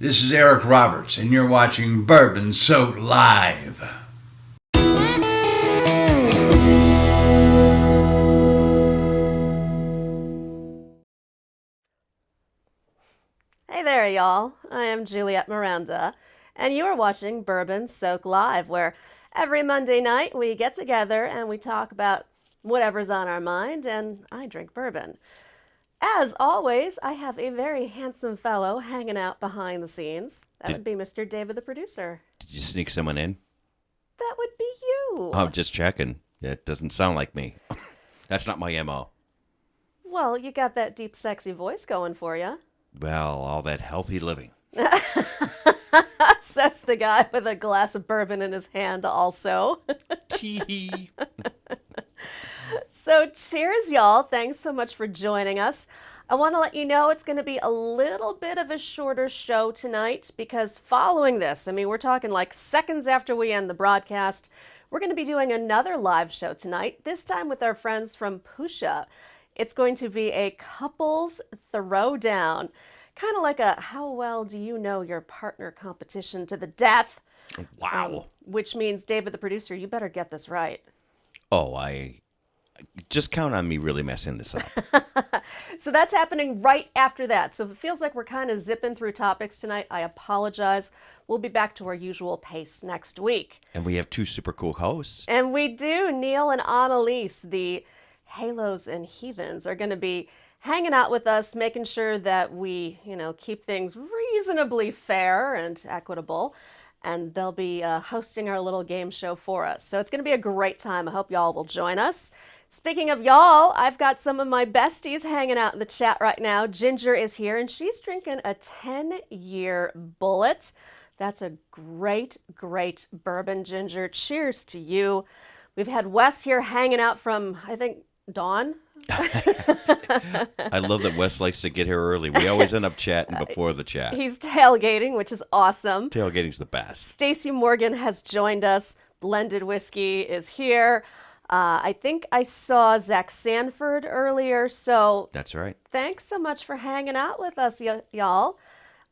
This is Eric Roberts, and you're watching Bourbon Soaked Live. Hey there, y'all. I am Juliette Miranda, and you are watching Bourbon Soaked Live, where every Monday night we get together and we talk about whatever's on our mind, and I drink bourbon. As always, I have a very handsome fellow hanging out behind the scenes. That would be Mr. David, the producer. Did you sneak someone in? That would be you. I'm just checking. It doesn't sound like me. That's not my MO. Well, you got that deep, sexy voice going for you. Well, all that healthy living. Says the guy with a glass of bourbon in his hand also. Tee. So cheers, y'all. Thanks so much for joining us. I want to let you know it's going to be a little bit of a shorter show tonight because following this, we're talking like seconds after we end the broadcast, we're going to be doing another live show tonight, this time with our friends from Pusha. It's going to be a couples throwdown, kind of like a how well do you know your partner competition to the death. Wow. Which means, David, the producer, you better get this right. Oh, I just count on me really messing this up. So that's happening right after that. So if it feels like we're kind of zipping through topics tonight, I apologize. We'll be back to our usual pace next week. And we have two super cool hosts. And we do. Neil and Annalise, the Halos and Heathens, are going to be hanging out with us, making sure that we, keep things reasonably fair and equitable. And they'll be hosting our little game show for us. So it's going to be a great time. I hope y'all will join us. Speaking of y'all, I've got some of my besties hanging out in the chat right now. Ginger is here, and she's drinking a 10-year Bullet. That's a great, great bourbon, Ginger. Cheers to you. We've had Wes here hanging out from, I think, dawn. I love that Wes likes to get here early. We always end up chatting before the chat. He's tailgating, which is awesome. Tailgating's the best. Stacy Morgan has joined us. Blended Whiskey is here. I think I saw Zach Sanford earlier, so That's right. thanks so much for hanging out with us, y'all.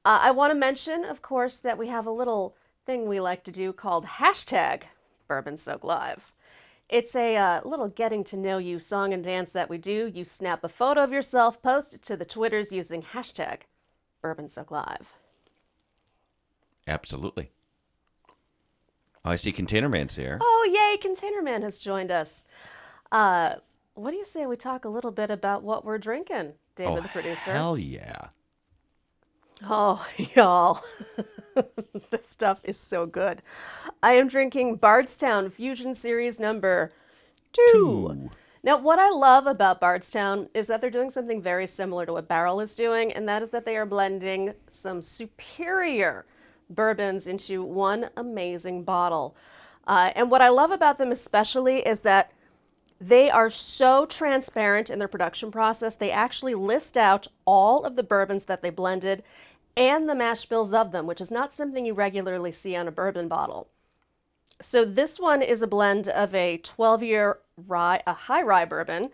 I want to mention, of course, that we have a little thing we like to do called hashtag Bourbon Soak Live. It's a little getting to know you song and dance that we do. You snap a photo of yourself, post it to the Twitters using hashtag Bourbon Soak Live. Absolutely. I see Container Man's here. Oh, yay, Container Man has joined us. What do you say we talk a little bit about what we're drinking, David, the producer? Hell yeah. Oh, y'all. This stuff is so good. I am drinking Bardstown Fusion Series number 2. Now, what I love about Bardstown is that they're doing something very similar to what Barrel is doing, and that is that they are blending some superior bourbons into one amazing bottle. And what I love about them especially is that they are so transparent in their production process. They actually list out all of the bourbons that they blended and the mash bills of them, which is not something you regularly see on a bourbon bottle. So this one is a blend of a 12-year rye, a high rye bourbon,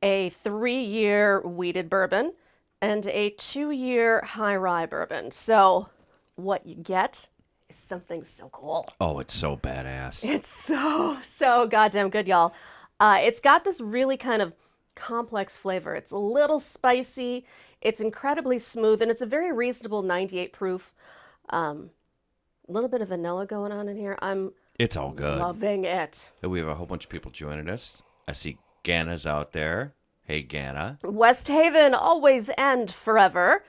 a 3-year wheated bourbon, and a 2-year high rye bourbon. So what you get is something so cool. Oh, it's so badass. It's so goddamn good, y'all. It's got this really kind of complex flavor. It's a little spicy. It's incredibly smooth, and it's a very reasonable 98 proof. A little bit of vanilla going on in here. It's all good. Loving it. We have a whole bunch of people joining us. I see Ganna's out there. Hey, Ganna. West Haven, always and forever.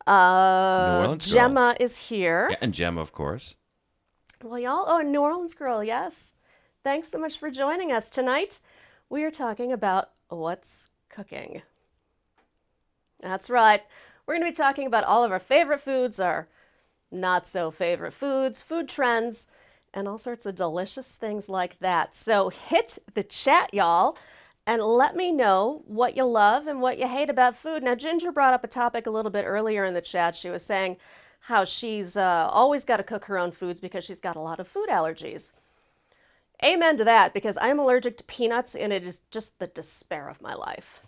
New Orleans girl. Gemma is here. Yeah, and Gemma, of course. Well, y'all, New Orleans girl, yes. Thanks so much for joining us. Tonight, we are talking about what's cooking. That's right. We're going to be talking about all of our favorite foods, our not so favorite foods, food trends, and all sorts of delicious things like that. So hit the chat, y'all, and let me know what you love and what you hate about food. Now, Ginger brought up a topic a little bit earlier in the chat. She was saying how she's always got to cook her own foods because she's got a lot of food allergies. Amen to that, because I'm allergic to peanuts, and it is just the despair of my life.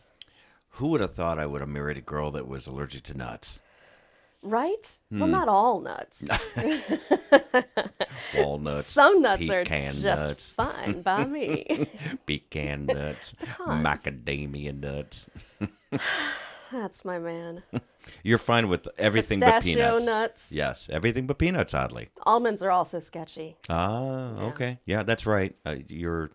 Who would have thought I would have married a girl that was allergic to nuts? Right? Well, not all nuts. Walnuts, Some nuts are pecan just nuts, fine by me. pecan nuts, Pecans. macadamia nuts. That's my man. You're fine with everything but Pistachio peanuts. nuts. Yes, everything but peanuts, oddly. Almonds are also sketchy. Ah, Yeah. okay. Yeah, that's right. You're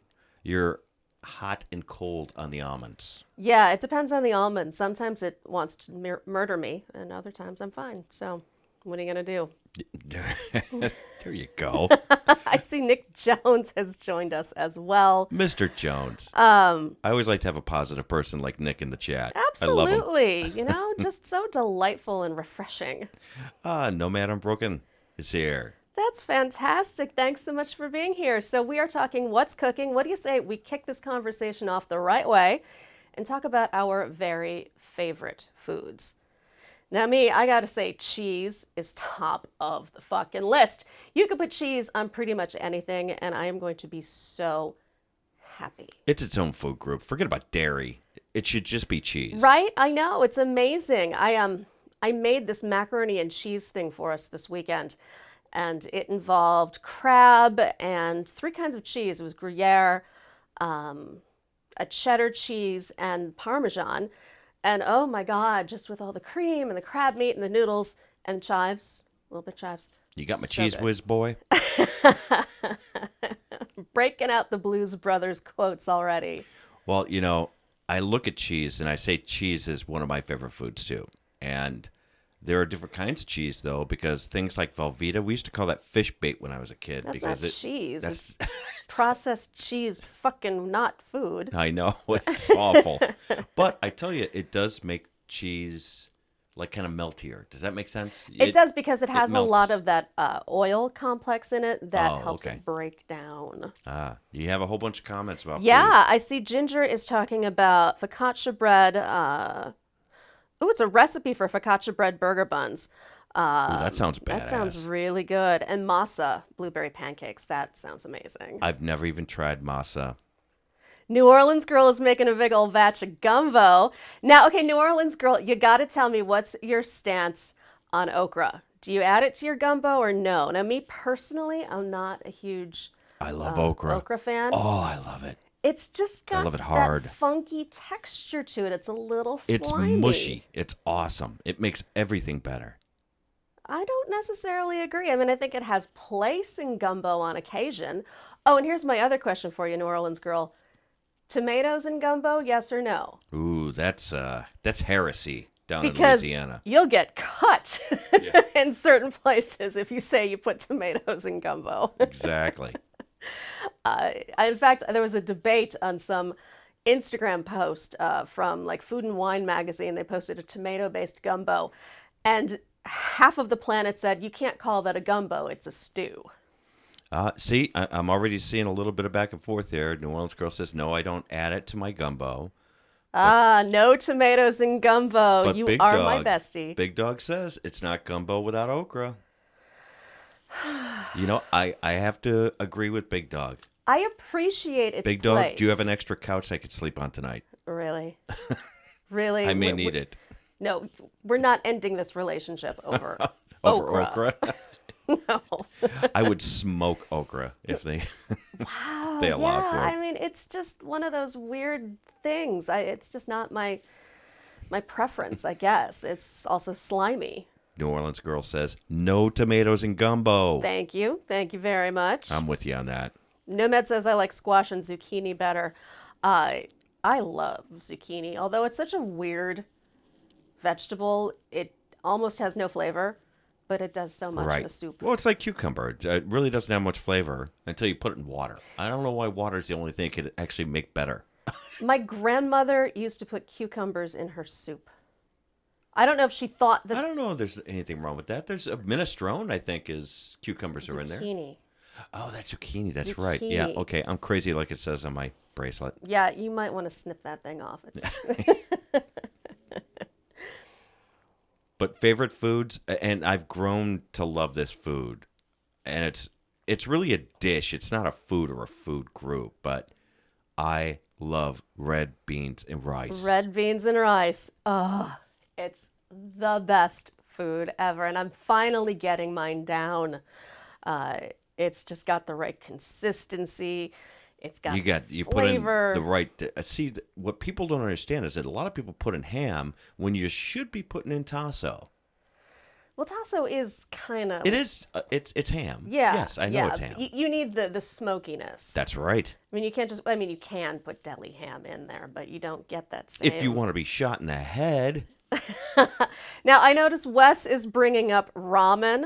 hot and cold on the almonds. Yeah, it depends on the almond. Sometimes it wants to murder me, and other times I'm fine. So, what are you going to do? There you go. I see Nick Jones has joined us as well. Mr. Jones. I always like to have a positive person like Nick in the chat. I love him. Absolutely. Just so delightful and refreshing. No Man Unbroken is here. That's fantastic. Thanks so much for being here. So, we are talking what's cooking. What do you say we kick this conversation off the right way and talk about our very favorite foods? Now, I gotta say, cheese is top of the fucking list. You could put cheese on pretty much anything, and I am going to be so happy. It's its own food group. Forget about dairy. It should just be cheese. Right? I know. It's amazing. I made this macaroni and cheese thing for us this weekend, and it involved crab and 3 kinds of cheese. It was Gruyere, a cheddar cheese, and Parmesan. And oh my God, just with all the cream and the crab meat and the noodles and chives, a little bit chives. You got my So cheese good. whiz, boy? Breaking out the Blues Brothers quotes already. Well, I look at cheese and I say cheese is one of my favorite foods too. And there are different kinds of cheese though, because things like Velveeta, we used to call that fish bait when I was a kid. That's because not cheese. That's It's processed cheese, fucking not food. I know, it's awful. But I tell you, it does make cheese like kind of meltier. Does that make sense? It does, because it has a melts. lot of that oil complex in it that Oh, helps okay. it break down. You have a whole bunch of comments about Yeah, I see Ginger is talking about focaccia bread. It's a recipe for focaccia bread burger buns. food. Ooh, that sounds badass. That sounds really good. And masa, blueberry pancakes. That sounds amazing. I've never even tried masa. New Orleans girl is making a big old batch of gumbo. Now, okay, New Orleans girl, you got to tell me, what's your stance on okra? Do you add it to your gumbo or no? Now, me personally, I'm not a huge I love okra. okra fan. Oh, I love it. It's just got love it hard. that funky texture to it. It's a little slimy. It's mushy. It's awesome. It makes everything better. I don't necessarily agree. I think it has place in gumbo on occasion. Oh, and here's my other question for you, New Orleans girl. Tomatoes in gumbo, yes or no? Ooh, that's heresy down in Because Louisiana. you'll get cut in certain places if you say you put tomatoes in gumbo. Exactly. In fact, there was a debate on some Instagram post from like Food and Wine magazine. They posted a tomato-based gumbo, and half of the planet said, you can't call that a gumbo, it's a stew. See, I'm already seeing a little bit of back and forth there. New Orleans girl says, no, I don't add it to my gumbo. No tomatoes in gumbo. But You Big are Dog, my bestie. Big Dog says it's not gumbo without okra. I have to agree with Big Dog. I appreciate its Big Dog, place. do you have an extra couch I could sleep on tonight? Really? Really? I may need it. No, we're not ending this relationship over Over okra? No. I would smoke okra if they Wow. they allowed for it. It's just one of those weird things. It's just not my preference, I guess. It's also slimy. New Orleans girl says, no tomatoes in gumbo. Thank you. Thank you very much. I'm with you on that. Nomad says, I like squash and zucchini better. I love zucchini, although it's such a weird vegetable. It almost has no flavor, but it does so much in a soup. Well, it's like cucumber. It really doesn't have much flavor until you put it in water. I don't know why water is the only thing it could actually make better. My grandmother used to put cucumbers in her soup. I don't know if she thought that I don't know if there's anything wrong with that. There's a minestrone, I think, is cucumbers are in there. zucchini. Oh, that's zucchini. That's right. Yeah, Zucchini. okay. I'm crazy like it says on my bracelet. Yeah, you might want to snip that thing off. It's But favorite foods, and I've grown to love this food, and it's really a dish. It's not a food or a food group, but I love red beans and rice. red beans and rice. Oh, it's the best food ever, and I'm finally getting mine down. It's just got the right consistency. It's got You put in flavor. the right. See, what people don't understand is that a lot of people put in ham when you should be putting in tasso. Well, tasso is kind of. It is. It's ham. Yeah. Yes, I know yeah. it's ham. You need the smokiness. That's right. I mean, you can't just. I mean, you can put deli ham in there, but you don't get that same. If you want to be shot in the head. Now, I notice Wes is bringing up ramen.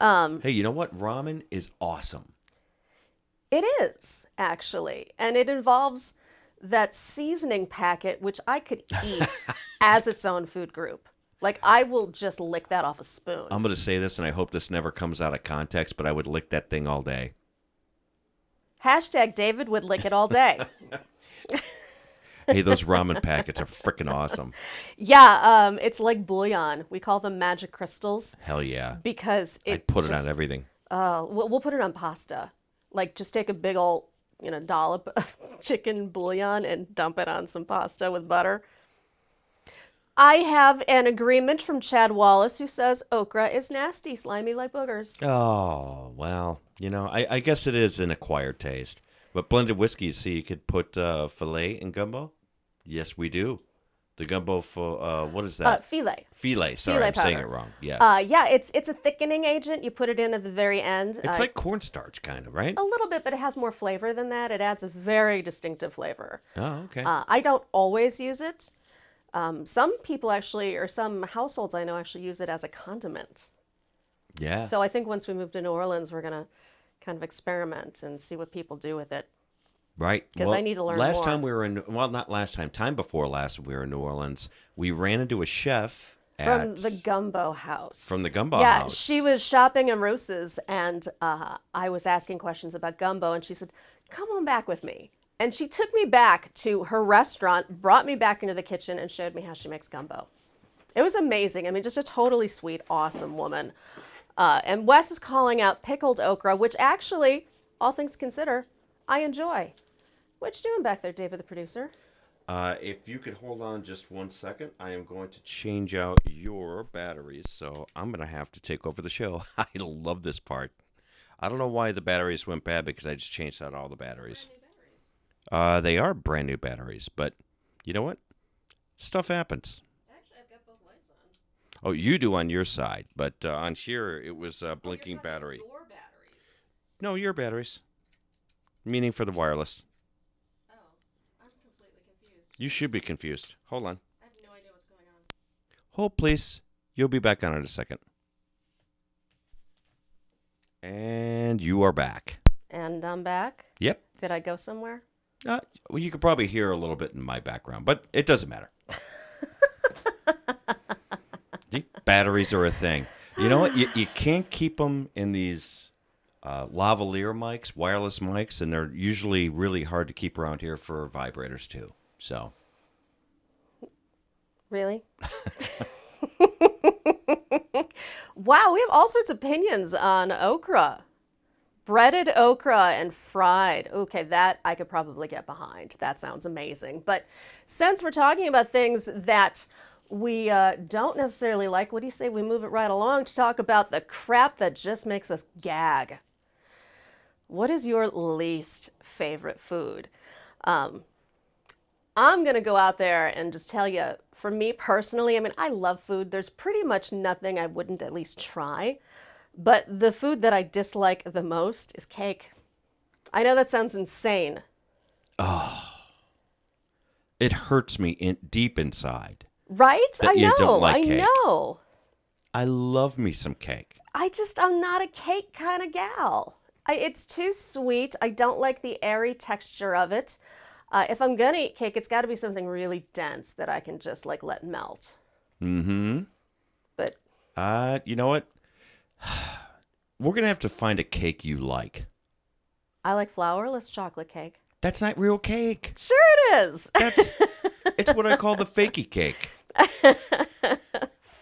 Hey, you know what? Ramen is awesome. It is, actually. And it involves that seasoning packet, which I could eat as its own food group. Like, I will just lick that off a spoon. I'm going to say this, and I hope this never comes out of context, but I would lick that thing all day. Hashtag David would lick it all day. Hey, those ramen packets are freaking awesome. Yeah, it's like bouillon. We call them magic crystals Hell yeah. because I'd put it on everything. We'll put it on pasta. Like, just take a big old, dollop of chicken bouillon and dump it on some pasta with butter. I have an agreement from Chad Wallace who says okra is nasty, slimy like boogers. Oh, well, I guess it is an acquired taste. But blended whiskey, see, you could put filet in gumbo? Yes, we do. The gumbo for, what is that? Filet. Filet, sorry, Filet I'm saying powder. it wrong. Yes. Yeah, it's a thickening agent. You put it in at the very end. It's like cornstarch, kind of, right? A little bit, but it has more flavor than that. It adds a very distinctive flavor. Oh, okay. I don't always use it. Some people actually, or some households I know actually use it as a condiment. Yeah. So I think once we move to New Orleans, we're going to kind of experiment and see what people do with it. Right. Because I need to learn last more. time we were in, well, not last time, time before last we were in New Orleans, we ran into a chef From the Gumbo House. From the Gumbo Yeah, House. she was shopping in Roos's, and I was asking questions about gumbo, and she said, come on back with me. And she took me back to her restaurant, brought me back into the kitchen, and showed me how she makes gumbo. It was amazing. I mean, just a totally sweet, awesome woman. And Wes is calling out pickled okra, which actually, all things considered, I enjoy. What you doing back there, David, the producer? If you could hold on just 1 second, I am going to change out your batteries, so I'm going to have to take over the show. I love this part. I don't know why the batteries went bad because I just changed out all the batteries. They are brand new batteries, but you know what? Stuff happens. Actually, I've got both lights on. Oh, you do on your side, but on here it was a blinking battery. Your batteries. No, your batteries. Meaning for the wireless. Oh, I'm completely confused. You should be confused. Hold on. I have no idea what's going on. Hold, please. You'll be back on in a second. And you are back. And I'm back. Yep. Did I go somewhere? Well, you could probably hear a little bit in my background, but it doesn't matter. See, batteries are a thing. You know what? You can't keep them in these lavalier mics, wireless mics, and they're usually really hard to keep around here for vibrators too. So. Really? Wow, we have all sorts of opinions on okra. Breaded okra and fried. Okay, that I could probably get behind. That sounds amazing. But since we're talking about things that we don't necessarily like, what do you say we move it right along to talk about the crap that just makes us gag? What is your least favorite food? I'm going to go out there and just tell you, for me personally, I mean, I love food. There's pretty much nothing I wouldn't at least try. But the food that I dislike the most is cake. I know that sounds insane. Oh. It hurts me deep inside. Right? That you don't like I cake. know. I love me some cake. I'm not a cake kind of gal. It's too sweet. I don't like the airy texture of it. If I'm going to eat cake, it's got to be something really dense that I can just let melt. Mm-hmm. But you know what? We're going to have to find a cake you like. I like flourless chocolate cake. That's not real cake. Sure it is. It's what I call the fakey cake.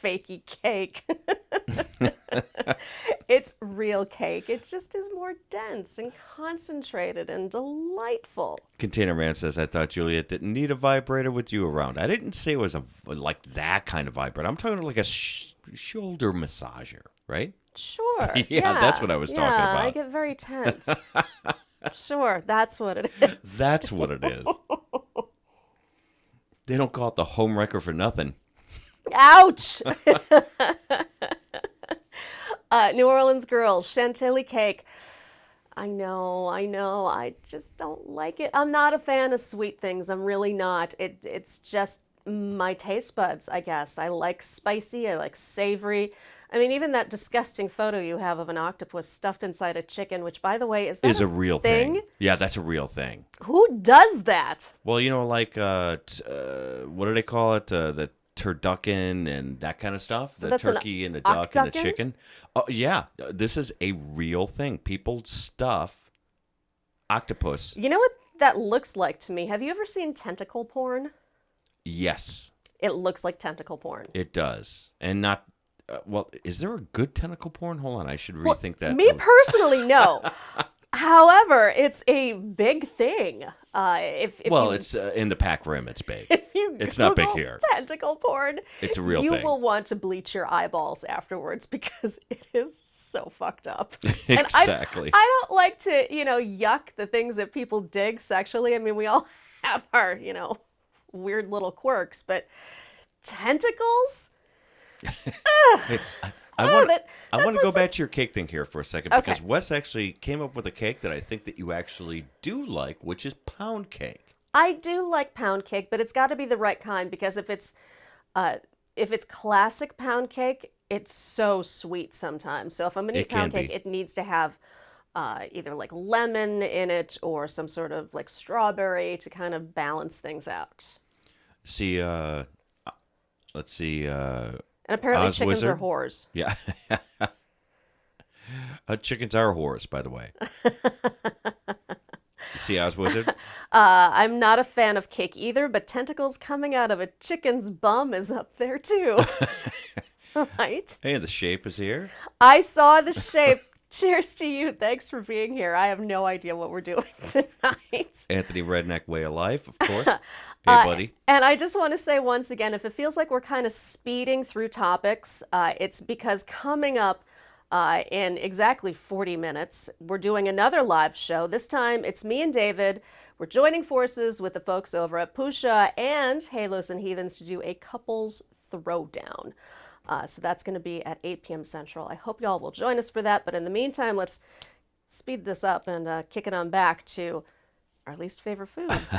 Fakey cake. It's real cake. It just is more dense and concentrated and delightful. Container Man says, I thought Juliette didn't need a vibrator with you around. I didn't say it was like that kind of vibrator. I'm talking like a shoulder massager, right? Sure. Yeah, that's what I was talking Yeah, I about. get very tense. Sure, that's what it is. That's what it is. They don't call it the home wrecker for nothing. Ouch! New Orleans girls, chantilly cake. I know. I just don't like it. I'm not a fan of sweet things. I'm really not. It's just my taste buds, I guess. I like spicy. I like savory. I mean, even that disgusting photo you have of an octopus stuffed inside a chicken, which, by the way, is that Is a real thing. Yeah, that's a real thing. Who does that? Well, like, what do they call it? The turducken and that kind of stuff. So The that's an turkey and the duck and the octucken? chicken. Oh, yeah. This is a real thing. People stuff octopus. You know what that looks like to me? Have you ever seen tentacle porn? Yes, It looks like tentacle porn. it does. And not, well, is there a good tentacle porn? Hold on. I should Well, rethink that. Me personally, no. However, it's a big thing. If Well, you, it's in the pack rim. It's big. if you it's not big Google here. tentacle porn, It's a real you thing. will want to bleach your eyeballs afterwards because it is so fucked up. Exactly. And I don't like to, yuck the things that people dig sexually. I mean, we all have our, weird little quirks, but tentacles? I want but to go back to your cake thing here for a second Okay. because Wes actually came up with a cake that I think that you actually do like, which is pound cake. I do like pound cake, but it's got to be the right kind because if it's classic pound cake, it's so sweet sometimes. So if I'm gonna It eat pound can cake, be. it needs to have either like lemon in it or some sort of like strawberry to kind of balance things out. See, let's see. And apparently Oz chickens are Wizard? whores. Yeah. Chickens are whores, by the way. You see Oz Wizard? I'm not a fan of cake either, but tentacles coming out of a chicken's bum is up there too. Right? Hey, the shape is here. I saw the shape. Cheers to you. Thanks for being here. I have no idea what we're doing tonight. Anthony Redneck Way of Life, of course. Hey, buddy. And I just want to say once again, if it feels like we're kind of speeding through topics, it's because coming up in exactly 40 minutes, we're doing another live show. This time it's me and David. We're joining forces with the folks over at Pusha and Halos and Heathens to do a couples throwdown. So that's going to be at 8 p.m. Central. I hope y'all will join us for that. But in the meantime, let's speed this up and kick it on back to our least favorite foods.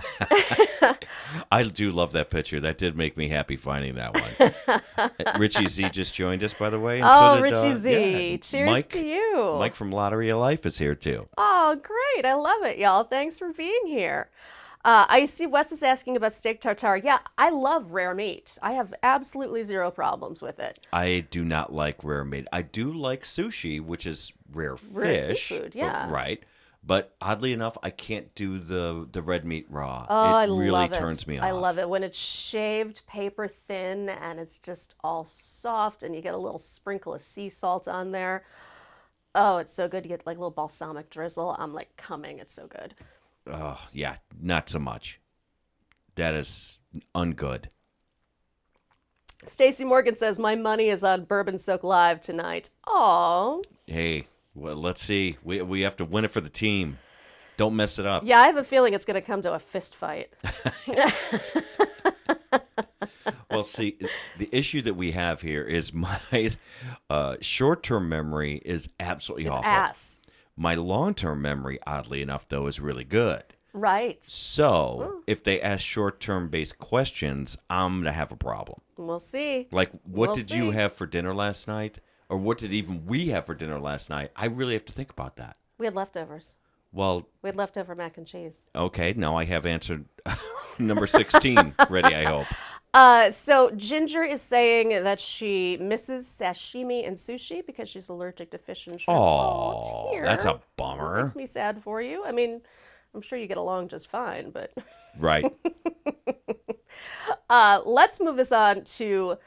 I do love that picture. That did make me happy finding that one. Richie Z just joined us, by the way. And Oh, so did, Richie Z. yeah, Cheers Mike, to you. Mike from Lottery of Life is here, too. Oh, great. I love it, y'all. Thanks for being here. I see Wes is asking about steak tartare. Yeah, I love rare meat. I have absolutely zero problems with it. I do not like rare meat. I do like sushi, which is rare Rare fish. seafood, yeah. Right. But oddly enough, I can't do the red meat raw. Oh, I really love it. turns me off. I love it when it's shaved paper thin and it's just all soft and you get a little sprinkle of sea salt on there. Oh, it's so good. You get like a little balsamic drizzle. I'm like coming. It's so good. Oh, yeah, not so much. That is ungood. Stacy Morgan says, my money is on Bourbon Soak Live tonight. Aw. Hey, well, let's see. We have to win it for the team. Don't mess it up. Yeah, I have a feeling it's going to come to a fist fight. Well, see, the issue that we have here is my short-term memory is absolutely It's awful. ass. My long-term memory, oddly enough, though, is really good. Right. So, if they ask short-term based questions, I'm going to have a problem. We'll see. Like, what We'll did you see. have for dinner last night? Or what did even we have for dinner last night? I really have to think about that. We had leftovers. Well, We had leftover mac and cheese. okay, now I have answered number 16 ready, I hope. So Ginger is saying that she misses sashimi and sushi because she's allergic to fish and shrimp. Oh, dear. that's a That bummer. makes me sad for you. I mean, I'm sure you get along just fine, but Right. let's move this on to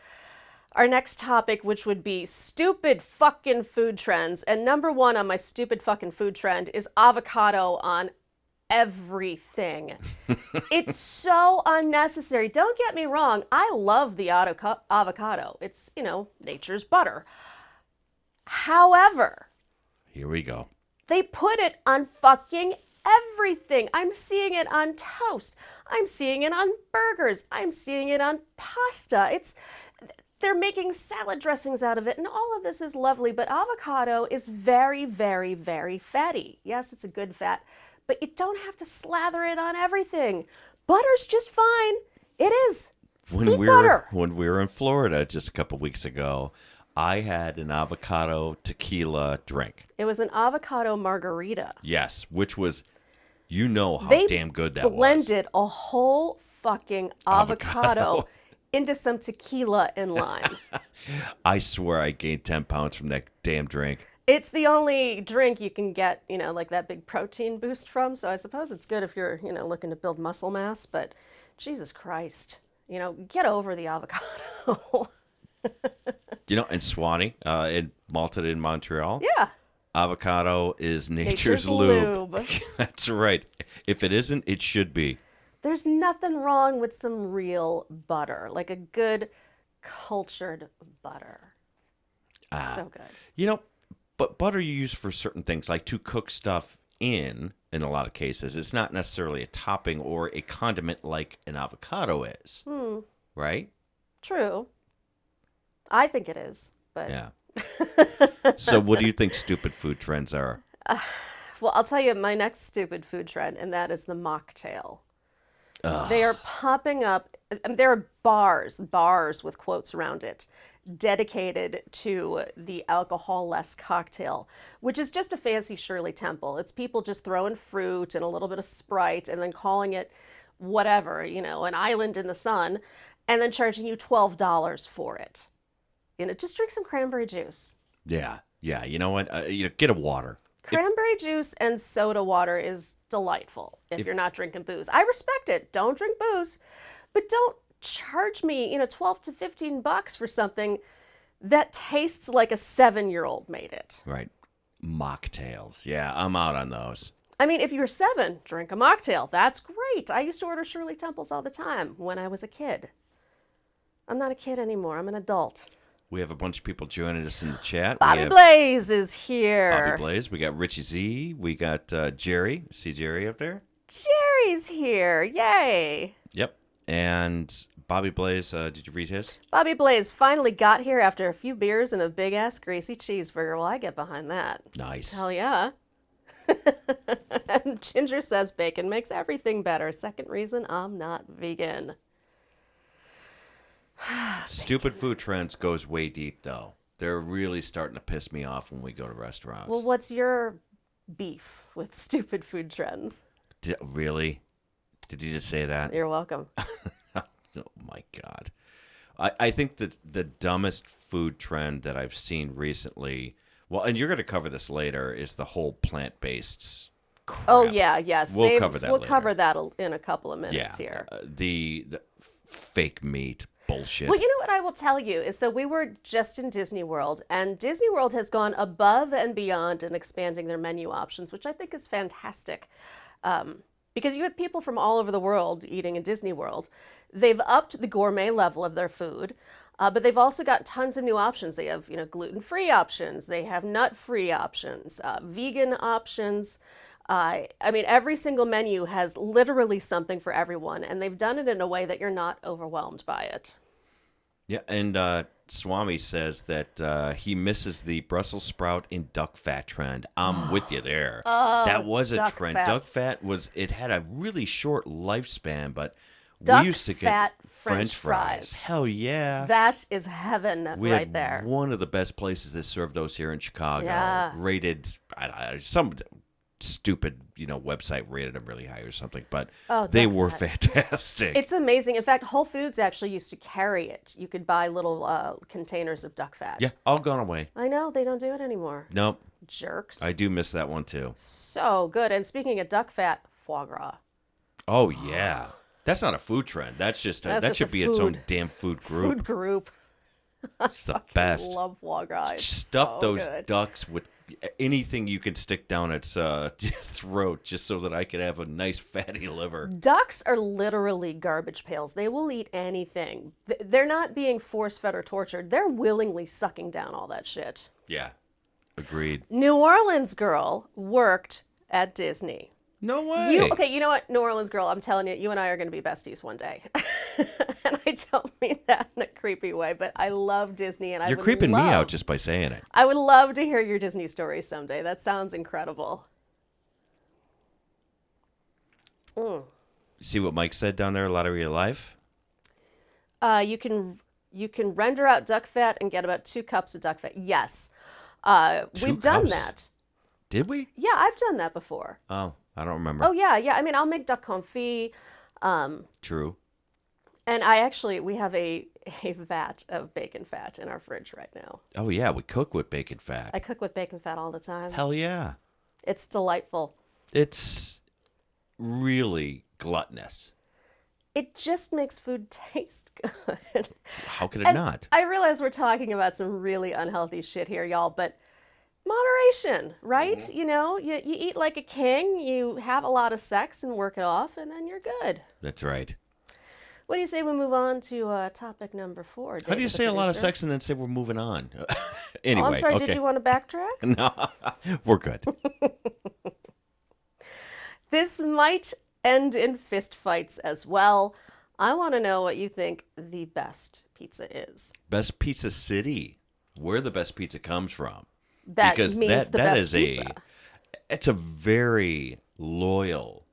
our next topic, which would be stupid fucking food trends. And number one on my stupid fucking food trend is avocado on everything. It's so unnecessary. Don't get me wrong. I love the avocado. It's, nature's butter. However, Here we go. they put it on fucking everything. I'm seeing it on toast. I'm seeing it on burgers. I'm seeing it on pasta. They're making salad dressings out of it, and all of this is lovely, but avocado is very, very, very fatty. Yes, it's a good fat, but you don't have to slather it on everything. Butter's just fine. It is. Eat butter. When we were in Florida just a couple weeks ago, I had an avocado tequila drink. It was an avocado margarita. Yes, which was, how They damn good that was. blended a whole fucking avocado into some tequila and lime. I swear I gained 10 pounds from that damn drink. It's the only drink you can get, like that big protein boost from. So I suppose it's good if you're, looking to build muscle mass. But Jesus Christ, get over the avocado. And Swanee, malted in Montreal. Yeah. Avocado is nature's lube. That's right. If it isn't, it should be. There's nothing wrong with some real butter, like a good cultured butter. So good. But butter you use for certain things, like to cook stuff in a lot of cases. It's not necessarily a topping or a condiment like an avocado is. Right? True. I think it is, but... Yeah. So what do you think stupid food trends are? Well, I'll tell you my next stupid food trend, and that is the mocktail. They are popping up. There are bars with quotes around it, dedicated to the alcohol-less cocktail, which is just a fancy Shirley Temple. It's people just throwing fruit and a little bit of Sprite and then calling it whatever, an island in the sun, and then charging you $12 for it. Just drink some cranberry juice. Yeah. You know what? Get a water. Cranberry juice and soda water is delightful if you're not drinking booze. I respect it. Don't drink booze, but don't charge me, $12 to $15 for something that tastes like a 7-year-old made it. Right. Mocktails. Yeah, I'm out on those. I mean, if you're 7, drink a mocktail. That's great. I used to order Shirley Temples all the time when I was a kid. I'm not a kid anymore. I'm an adult. We have a bunch of people joining us in the chat. Bobby Blaze is here. Bobby Blaze. We got Richie Z. We got Jerry. See Jerry up there? Jerry's here. Yay. Yep. And Bobby Blaze, did you read his? Bobby Blaze finally got here after a few beers and a big-ass greasy cheeseburger. Well, I get behind that. Nice. Hell yeah. And Ginger says bacon makes everything better. Second reason I'm not vegan. Stupid food trends goes way deep, though. They're really starting to piss me off when we go to restaurants. Well, what's your beef with stupid food trends? Really? Did you just say that? You're welcome. Oh, my God. I think that the dumbest food trend that I've seen recently, well, and you're going to cover this later, is the whole plant-based crap. Oh, yeah. We'll cover that later. Cover that in a couple of minutes here. The fake meat bullshit. Well, you know what I will tell you is, so we were just in Disney World, and Disney World has gone above and beyond in expanding their menu options, which I think is fantastic. Because you had people from all over the world eating in Disney World. They've upped the gourmet level of their food, but they've also got tons of new options. They have, gluten-free options. They have nut-free options, vegan options. Every single menu has literally something for everyone, and they've done it in a way that you're not overwhelmed by it. Yeah, and Swami says that he misses the Brussels sprout in duck fat trend. I'm with you there. That was a trend. Fat. Duck fat had a really short lifespan, but Duck we used to get fat French fries. Hell yeah. That is heaven We right had there. one of the best places that served those here in Chicago. Yeah. Rated, some stupid, website rated them really high or something, but they were fantastic. It's amazing. In fact, Whole Foods actually used to carry it. You could buy little containers of duck fat. Yeah, all gone away. I know, they don't do it anymore. Nope. Jerks. I do miss that one too. So good. And speaking of duck fat, foie gras. Oh yeah. That's not a food trend. That should be its own damn food group. Food group. It's the best. I love foie gras. It's Stuff so those good. ducks with anything you could stick down its throat just so that I could have a nice fatty liver. Ducks are literally garbage pails. They will eat anything. They're not being force-fed or tortured. They're willingly sucking down all that shit. Yeah, agreed. New Orleans girl worked at Disney. No way. Okay, you know what, New Orleans girl, I'm telling you, you and I are going to be besties one day. And I don't mean that in a creepy way, but I love Disney, and You're creeping me out just by saying it. I would love to hear your Disney story someday. That sounds incredible. See what Mike said down there, Lottery of Life? You can render out duck fat and get about 2 cups of duck fat. Yes. We've done cups? that. Did we? Yeah, I've done that before. Oh, I don't remember. Oh, yeah. I mean, I'll make duck confit. True. And we have a vat of bacon fat in our fridge right now. Oh, yeah, we cook with bacon fat. I cook with bacon fat all the time. Hell yeah. It's delightful. It's really gluttonous. It just makes food taste good. How could it not? I realize we're talking about some really unhealthy shit here, y'all, but moderation, right? Mm-hmm. You know, you eat like a king, you have a lot of sex and work it off, and then you're good. That's right. What do you say we move on to topic number 4? How do you say a lot of sex and then say we're moving on? Anyway, I'm sorry, okay. did you want to backtrack? No, we're good. This might end in fist fights as well. I want to know what you think the best pizza is. Best pizza city. Where the best pizza comes from. That because means the that best is pizza. It's a very loyal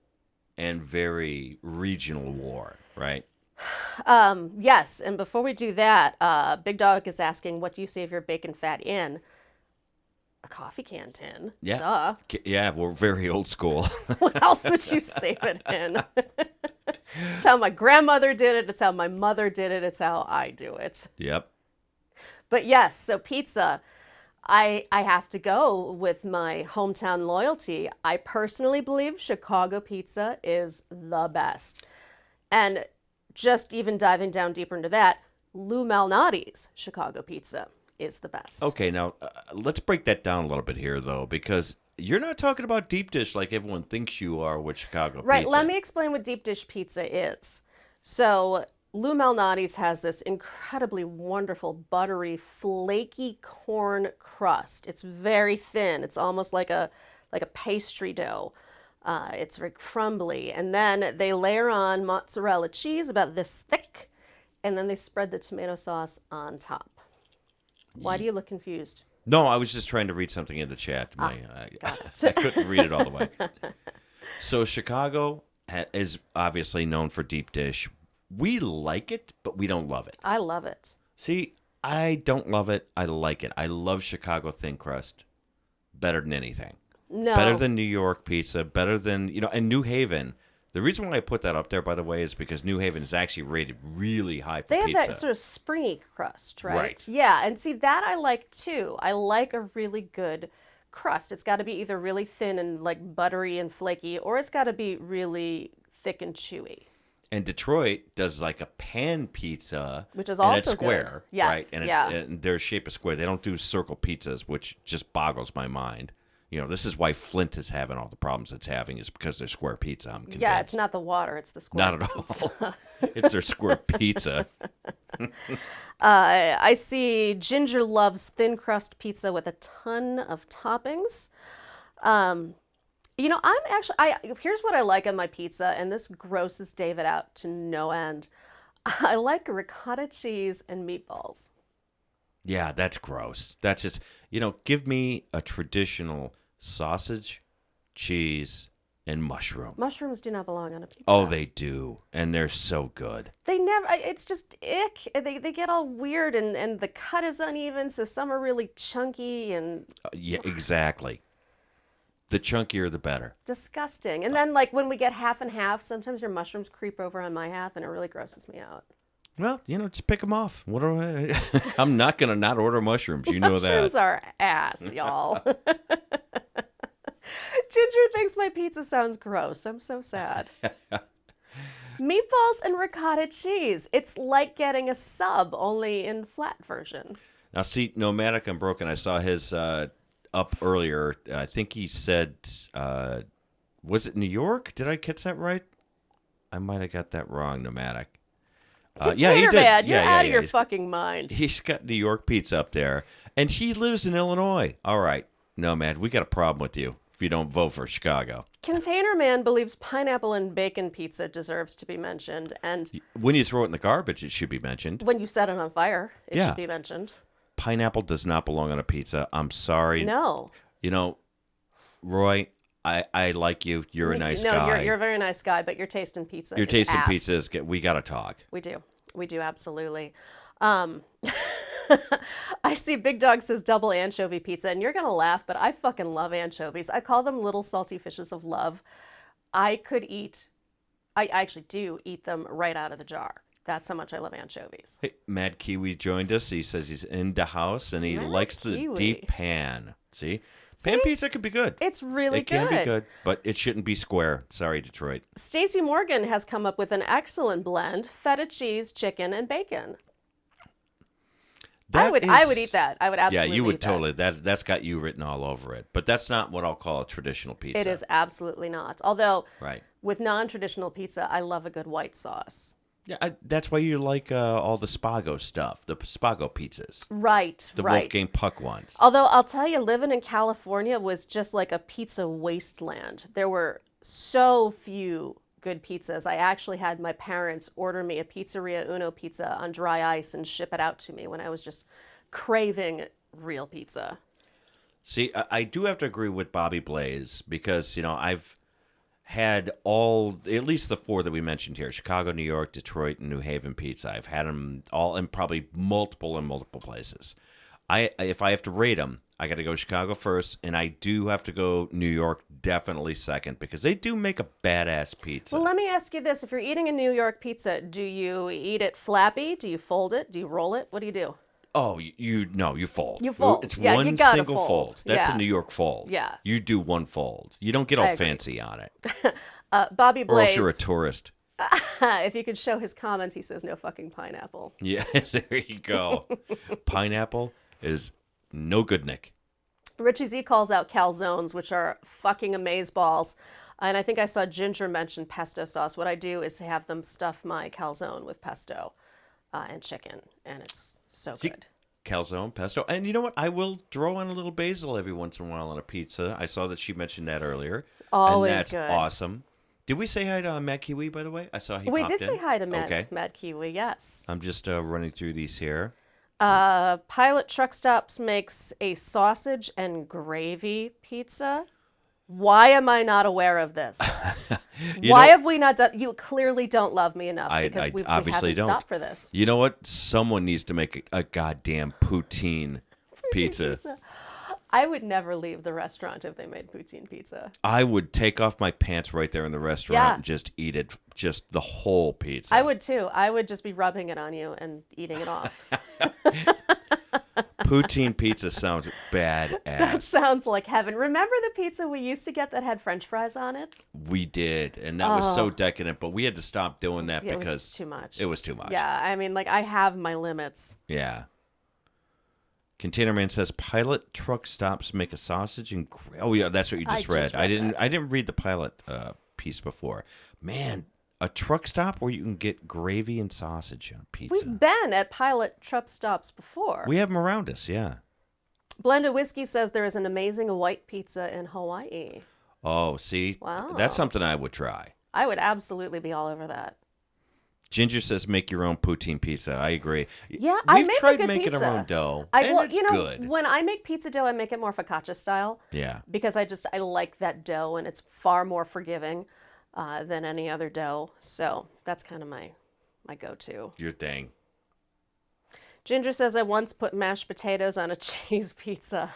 and very regional war, right? Yes, and before we do that, Big Dog is asking, what do you save your bacon fat in? A coffee can tin. Yeah. Duh. Yeah, we're very old school. What else would you save it in? It's how my grandmother did it. It's how my mother did it. It's how I do it. Yep. But yes, so pizza, I have to go with my hometown loyalty. I personally believe Chicago pizza is the best. And just even diving down deeper into that, Lou Malnati's Chicago pizza is the best. Okay, now let's break that down a little bit here, though, because you're not talking about deep dish like everyone thinks you are with Chicago Right, pizza. let me explain what deep dish pizza is. So Lou Malnati's has this incredibly wonderful, buttery, flaky corn crust. It's very thin. It's almost like a pastry dough. It's very crumbly. And then they layer on mozzarella cheese about this thick, and then they spread the tomato sauce on top. Why do you look confused? No, I was just trying to read something in the chat. Got I couldn't read it all the way. So Chicago is obviously known for deep dish. We like it, but we don't love it. I love it. See, I don't love it. I like it. I love Chicago thin crust better than anything. No. Better than New York pizza, better than, and New Haven. The reason why I put that up there, by the way, is because New Haven is actually rated really high for They have pizza. that sort of springy crust, right? Right. Yeah, and see, that I like too. I like a really good crust. It's got to be either really thin and like buttery and flaky, or it's got to be really thick and chewy. And Detroit does like a pan pizza, Which is and it's also square, good. Yes, right? And yeah. and their shape is square. They don't do circle pizzas, which just boggles my mind. This is why Flint is having all the problems it's having, is because they're square pizza. I'm convinced. Yeah, it's not the water, it's the square. Not at all. It's their square pizza. I see Ginger loves thin crust pizza with a ton of toppings. Here's what I like on my pizza, and this grosses David out to no end. I like ricotta cheese and meatballs. Yeah, that's gross. That's just, give me a traditional sausage, cheese, and mushroom. Mushrooms do not belong on a pizza. Oh, they do. And they're so good. They never, it's just ick. They get all weird, and the cut is uneven, so some are really chunky and Yeah, exactly. The chunkier, the better. disgusting. And then, like, when we get half and half, sometimes your mushrooms creep over on my half, and it really grosses me out. Well, just pick them off. What do I? I'm not gonna not order mushrooms. You know Mushrooms that. are ass, y'all. Ginger thinks my pizza sounds gross. I'm so sad. Meatballs and ricotta cheese. It's like getting a sub, only in flat version. Now, see, Nomadic Unbroken. I saw his up earlier. I think he said, was it New York? Did I catch that right? I might have got that wrong, Nomadic. Yeah, he did. Man, you're Yeah, out of yeah. your fucking mind. He's got New York pizza up there, and he lives in Illinois. All right, Nomad, we got a problem with you if you don't vote for Chicago. Container Man believes pineapple and bacon pizza deserves to be mentioned, and When you throw it in the garbage, it should be mentioned. when you set it on fire, it Yeah. should be mentioned. Pineapple does not belong on a pizza. I'm sorry. No. You know, Roy, I like you. You're a nice guy. No, you're a very nice guy, but your taste in pizza Your is taste in ass. pizza is good. We got to talk. We do, absolutely. I see Big Dog says double anchovy pizza, and you're gonna laugh, but I fucking love anchovies. I call them little salty fishes of love. I actually do eat them right out of the jar. That's how much I love anchovies. Hey, Mad Kiwi joined us. He says he's in the house and he Mad likes the Kiwi. deep pan. See? Pan pizza could be good. It's really It good. can be good, but it shouldn't be square. Sorry, Detroit. Stacey Morgan has come up with an excellent blend: feta cheese, chicken, and bacon. I would eat that. I would absolutely Yeah, you would eat that. totally. That's got you written all over it. But that's not what I'll call a traditional pizza. It is absolutely not. Although, Right. with non-traditional pizza, I love a good white sauce. Yeah, that's why you like all the Spago stuff, the Spago pizzas, Right, the right. Wolfgang Puck ones. Although I'll tell you, living in California was just like a pizza wasteland. There were so few good pizzas. I actually had my parents order me a Pizzeria Uno pizza on dry ice and ship it out to me when I was just craving real pizza. See, I do have to agree with Bobby Blaze because, I've had at least the four that we mentioned here: Chicago, New York, Detroit, and New Haven pizza. I've had them all in probably multiple places. If I have to rate them, I got to go Chicago first, and I do have to go New York definitely second because they do make a badass pizza. Well, let me ask you this. If you're eating a New York pizza, do you eat it flappy? Do you fold it? Do you roll it? What do you do? Oh, you fold. You fold. It's Yeah, you one gotta single fold. That's Yeah. a New York fold. Yeah. You do one fold. You don't get all I agree. fancy on it. Bobby Or else Blaze, you're a tourist. if you could show his comment, he says no fucking pineapple. Yeah, there you go. Pineapple is no good, Nick. Richie Z calls out calzones, which are fucking amazeballs. And I think I saw Ginger mention pesto sauce. What I do is have them stuff my calzone with pesto and chicken, and it's so good. Calzone, pesto. And you know what? I will throw on a little basil every once in a while on a pizza. I saw that she mentioned that earlier. Always and that's good. awesome. Did we say hi to Matt Kiwi, by the way? I saw he We popped did in. say hi to Okay. Mad Kiwi, yes. I'm just running through these here. Pilot Truck Stops makes a sausage and gravy pizza. Why am I not aware of this? Why have we not done? You clearly don't love me enough because I we obviously haven't don't. stopped for this. You know what? Someone needs to make a goddamn poutine pizza. I would never leave the restaurant if they made poutine pizza. I would take off my pants right there in the restaurant Yeah. and just eat it, just the whole pizza. I would too. I would just be rubbing it on you and eating it off. Poutine pizza sounds That badass. sounds like heaven. Remember the pizza we used to get that had French fries on it? We did, and that was so decadent, but we had to stop doing that Yeah, because it was too much. It was too much. Yeah, I mean, like, I have my limits. Yeah. Container Man says Pilot Truck Stops make a sausage and oh yeah, that's what you just read. I didn't read the Pilot piece before. Man, a truck stop where you can get gravy and sausage on pizza. We've been at Pilot Truck Stops before. We have them around us, yeah. Blended Whiskey says there is an amazing white pizza in Hawaii. Oh, see? Wow. That's something I would try. I would absolutely be all over that. Ginger says make your own poutine pizza. I agree. Yeah, I We've make a tried good making pizza. our own dough, and it's good. When I make pizza dough, I make it more focaccia style. Yeah. Because I like that dough, and it's far more forgiving than any other dough. So that's kind of my go-to. Your thing. Ginger says I once put mashed potatoes on a cheese pizza.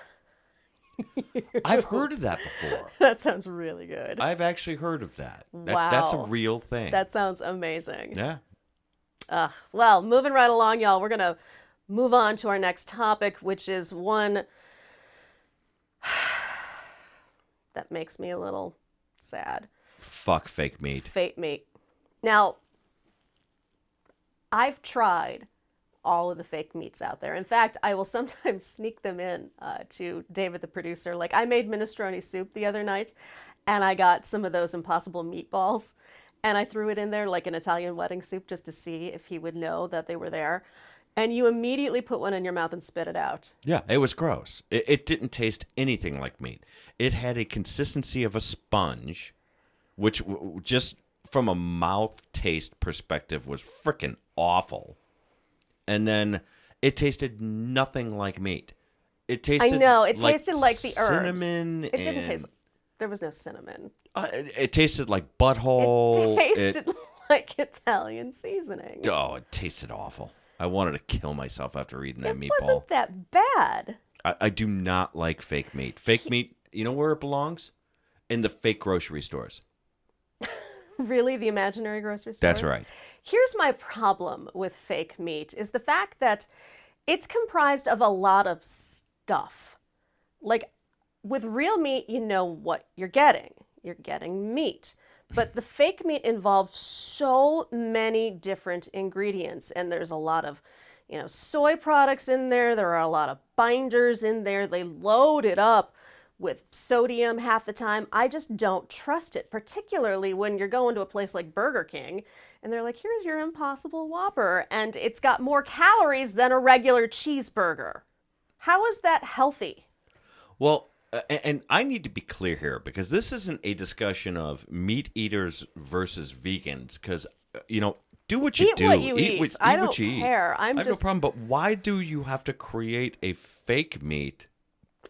I've heard of that before. That sounds really good. I've actually heard of that. Wow. That's a real thing. That sounds amazing. Yeah. Well, moving right along, y'all, we're going to move on to our next topic, which is one that makes me a little sad. Fuck fake meat. Fake meat. Now, I've tried all of the fake meats out there. In fact, I will sometimes sneak them in to David, the producer. Like I made minestrone soup the other night, and I got some of those Impossible meatballs, and I threw it in there like an Italian wedding soup just to see if he would know that they were there. And you immediately put one in your mouth and spit it out. Yeah, it was gross. It didn't taste anything like meat. It had a consistency of a sponge, which just from a mouth taste perspective was freaking awful. And then it tasted nothing like meat. It tasted I know, it tasted like the herbs. Cinnamon. It didn't taste, there was no cinnamon. It tasted like butthole. It tasted like Italian seasoning. Oh, it tasted awful. I wanted to kill myself after eating that It meatball. wasn't that bad. I do not like fake meat. Fake meat, you know where it belongs? In the fake grocery stores. Really? The imaginary grocery stores? That's right. Here's my problem with fake meat is the fact that it's comprised of a lot of stuff. Like with real meat, you know what you're getting. You're getting meat. But the fake meat involves so many different ingredients, and there's a lot of, soy products in there. There are a lot of binders in there. They load it up with sodium half the time. I just don't trust it, particularly when you're going to a place like Burger King, and they're like, here's your Impossible Whopper, and it's got more calories than a regular cheeseburger. How is that healthy? Well, and I need to be clear here because this isn't a discussion of meat eaters versus vegans. Because do what you eat do. What you eat. Eat I what don't you care. Eat. I have no problem. But why do you have to create a fake meat?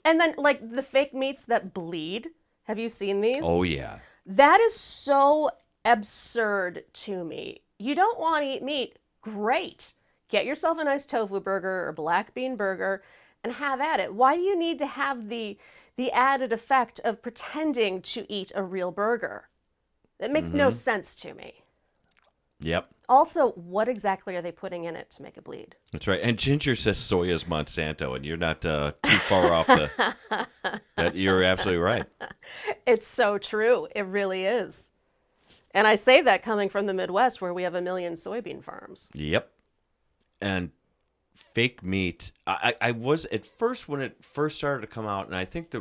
And then, like the fake meats that bleed. Have you seen these? Oh yeah. That is so absurd to me. You don't want to eat meat? Great. Get yourself a nice tofu burger or black bean burger and have at it. Why do you need to have the added effect of pretending to eat a real burger? That makes no sense to me. Yep. Also, what exactly are they putting in it to make it bleed? That's right. And Ginger says soy is Monsanto, and you're not too far off. You're absolutely right. It's so true. It really is. And I say that coming from the Midwest where we have 1 million soybean farms. Yep. And fake meat, I was at first when it first started to come out, and I think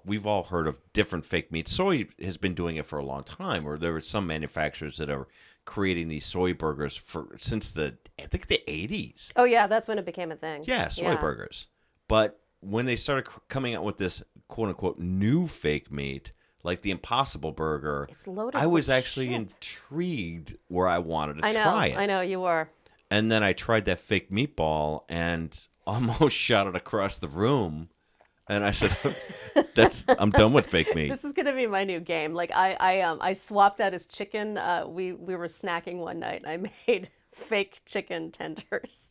we've all heard of different fake meats. Soy has been doing it for a long time, or there were some manufacturers that are creating these soy burgers since I think the 80s. Oh yeah, that's when it became a thing. Yeah, soy burgers. But when they started coming out with this quote unquote new fake meat, like the Impossible Burger, It's loaded I was with actually shit. intrigued where I wanted to I know, try it. I know, you were. And then I tried that fake meatball and almost shot it across the room. And I said, I'm done with fake meat. This is gonna be my new game. Like I swapped out his chicken. We were snacking one night and I made fake chicken tenders.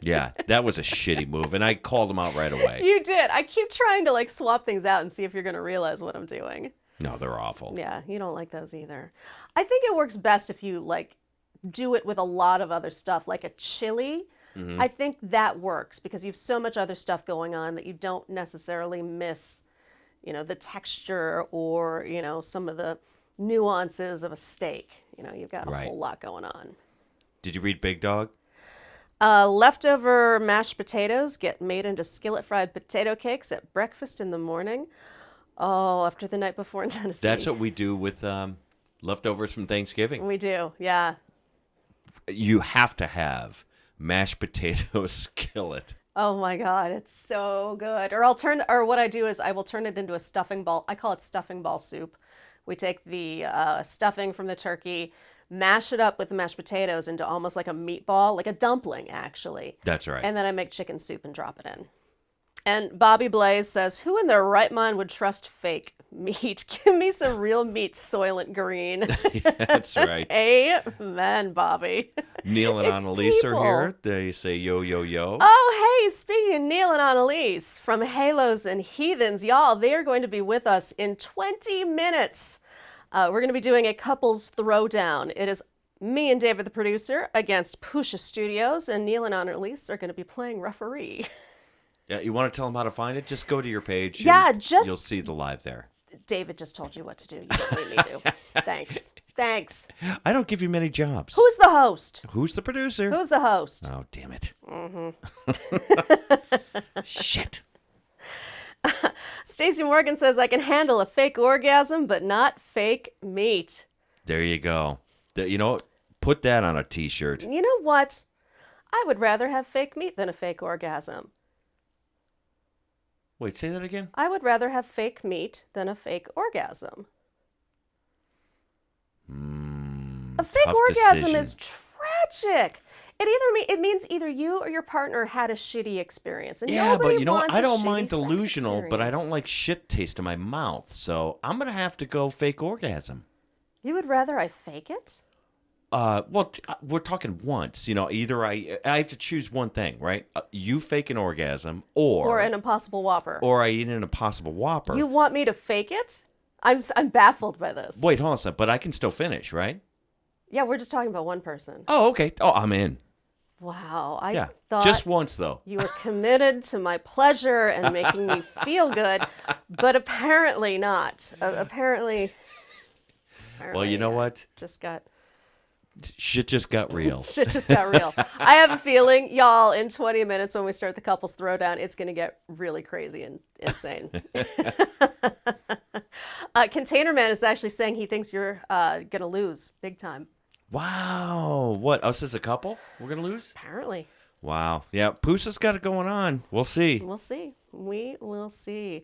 Yeah, that was a shitty move. And I called him out right away. You did. I keep trying to swap things out and see if you're gonna realize what I'm doing. No, they're awful. Yeah, you don't like those either. I think it works best if you do it with a lot of other stuff, like a chili. I think that works because you have so much other stuff going on that you don't necessarily miss, the texture or, some of the nuances of a steak. You've got a whole lot going on. Did you read Big Dog? Leftover mashed potatoes get made into skillet fried potato cakes at breakfast in the morning. Oh, after the night before in Tennessee. That's what we do with leftovers from Thanksgiving. We do, yeah. You have to have mashed potato skillet. Oh my God, it's so good. Or what I do is I will turn it into a stuffing ball. I call it stuffing ball soup. We take the stuffing from the turkey, mash it up with the mashed potatoes into almost like a meatball, like a dumpling, actually. That's right. And then I make chicken soup and drop it in. And Bobby Blaze says, who in their right mind would trust fake meat? Give me some real meat, Soylent Green. Yeah, that's right. Amen, Bobby. Neil and It's Annalise people. are here. They say yo, yo, yo. Oh, hey, speaking of Neil and Annalise from Halos and Heathens, y'all, they are going to be with us in 20 minutes. We're going to be doing a couples throwdown. It is me and David, the producer, against Pusha Studios, and Neil and Annalise are going to be playing referee. Yeah, you want to tell them how to find it? Just go to your page. Yeah, and just- you'll see the live there. David just told you what to do. You don't need me to. Thanks. Thanks. I don't give you many jobs. Who's the host? Who's the producer? Who's the host? Oh, damn it. Shit. Stacey Morgan says, I can handle a fake orgasm, but not fake meat. There you go. You know what? Put that on a t-shirt. You know what? I would rather have fake meat than a fake orgasm. Wait, say that again? I would rather have fake meat than a fake orgasm. A fake tough orgasm decision. is tragic. It means either you or your partner had a shitty experience. And Yeah, but nobody you know what? wants I a don't mind shitty sex delusional, but I don't experience. like shit taste in my mouth. So I'm going to have to go fake orgasm. You would rather I fake it? We're talking once. You know, either I have to choose one thing, right? You fake an orgasm, Or an Impossible Whopper? or I eat an Impossible Whopper. You want me to fake it? I'm baffled by this. Wait, hold on a second. But I can still finish, right? Yeah, we're just talking about one person. Oh, okay. Oh, I'm in. Wow, I Yeah, thought just once though. you were committed to my pleasure and making me feel good, but apparently not. Apparently, Well, you know what? Just got Shit just got real. shit just got real. I have a feeling, y'all, in 20 minutes when we start the couples throwdown, it's going to get really crazy and insane. Container Man is actually saying he thinks you're going to lose big time. Wow. What? Us as a couple? We're going to lose? Apparently. Wow. Yeah, Poosa's got it going on. We'll see. We'll see. We will see.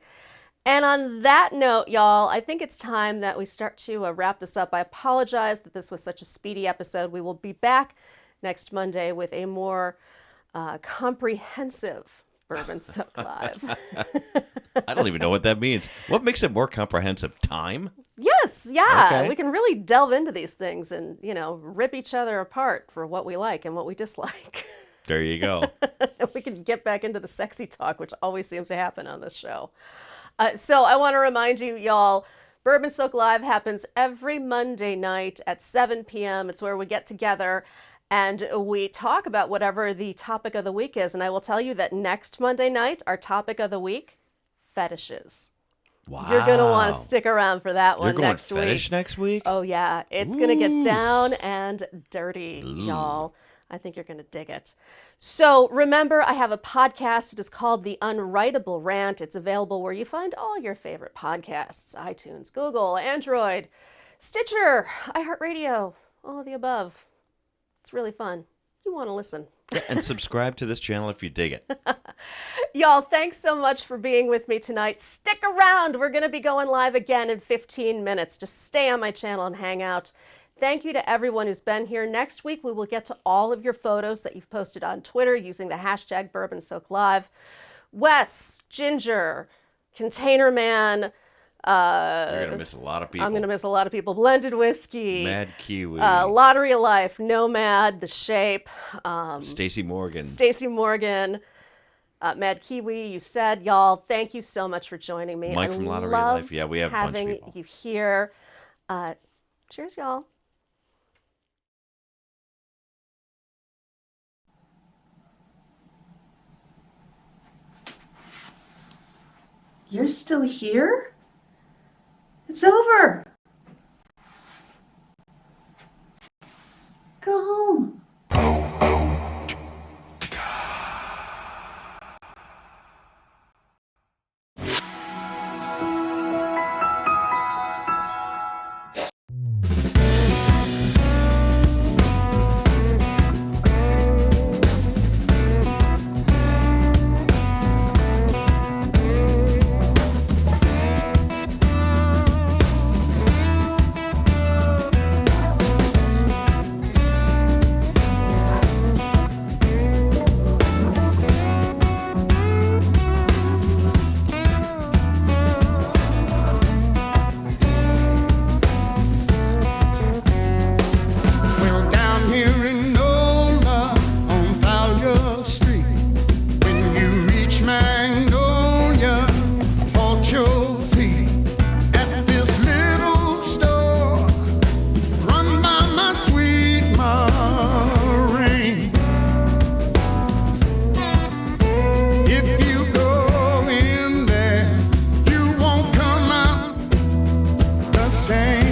And on that note, y'all, I think it's time that we start to wrap this up. I apologize that this was such a speedy episode. We will be back next Monday with a more comprehensive Bourbon Soak Live. I don't even know what that means. What makes it more comprehensive? Time? Yes, yeah. Okay. We can really delve into these things and, rip each other apart for what we like and what we dislike. There you go. We can get back into the sexy talk, which always seems to happen on this show. So I want to remind you, y'all, Bourbon Soak Live happens every Monday night at 7 p.m. It's where we get together and we talk about whatever the topic of the week is. And I will tell you that next Monday night, our topic of the week, fetishes. Wow. You're going to want to stick around for that one You're going next fetish week. next week? Oh, yeah. It's going to get Ooh. down and dirty, y'all. I think you're going to dig it. So remember, I have a podcast. It is called The Unwritable Rant. It's available where you find all your favorite podcasts: iTunes, Google, Android, Stitcher, iHeartRadio, all of the above. It's really fun. You want to listen. Yeah, and subscribe to this channel if you dig it. Y'all, thanks so much for being with me tonight. Stick around. We're going to be going live again in 15 minutes. Just stay on my channel and hang out. Thank you to everyone who's been here. Next week, we will get to all of your photos that you've posted on Twitter using the hashtag #BourbonSoakLive. Wes, Ginger, Container Man. You're going to miss a lot of people. I'm going to miss a lot of people. Blended Whiskey. Mad Kiwi. Lottery of Life. Nomad. The Shape. Stacey Morgan. Stacey Morgan. Mad Kiwi, you said, y'all, thank you so much for joining me. Mike I from Lottery of love Life. Yeah, we have a bunch of having people. you here. Cheers, y'all. You're still here? It's over. Go home. Well, down here in Nola on Fowler Street, when you reach Magnolia, hold your feet at this little store run by my sweet Maureen. If you go in there, you won't come out the same.